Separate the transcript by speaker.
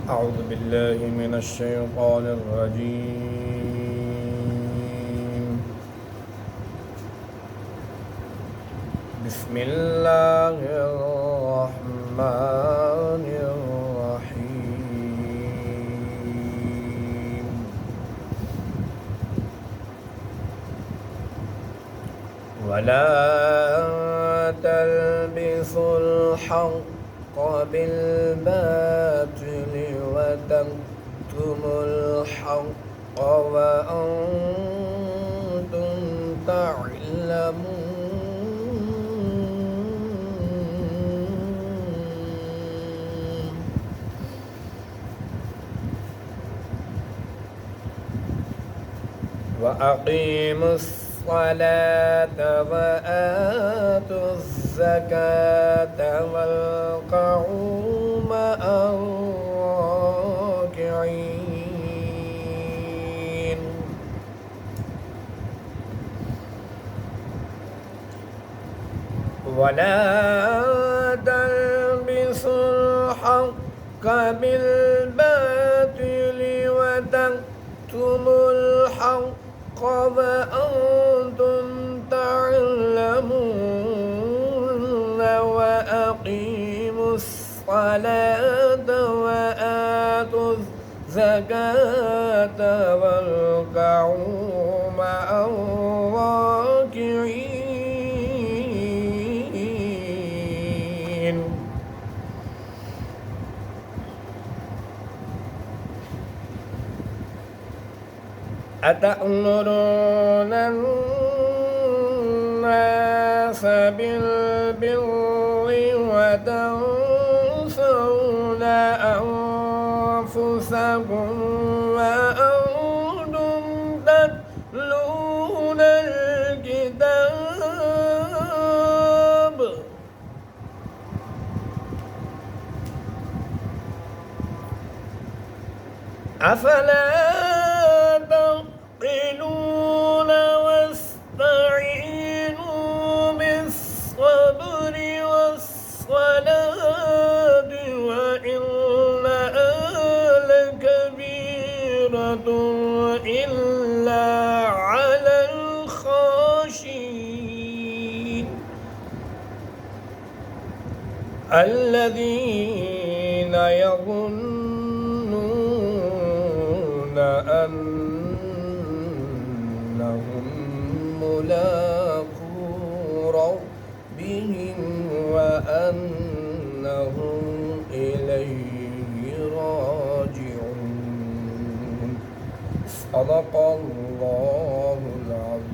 Speaker 1: أعوذ بالله من الشيطان الرجيم. بسم الله الرحمن الرحيم. ولا تلبسوا الحق بالباطل وتكتموا الحق وأنتم تعلمون. وأقيموا الصلاة وآتوا الزكاة واركعوا مع الراكعين. ولا تلبسوا الحق بالباطل وتكتموا الحق وأنتم تعلمون. وأقيموا الصلاة وآتوا الزكاة واركعوا مع الراكعين. أتأمرون الناس بالبر وتنسون أنفسكم وأنتم تتلون الكتاب. أفلا تعقلون واستعينوا بالصبر والصلاة وإنها لكبيرة إلا على الخاشعين الذين يظنون أنهم ملاقو ربهم وأنهم إليه راجعون. صدق الله العظيم.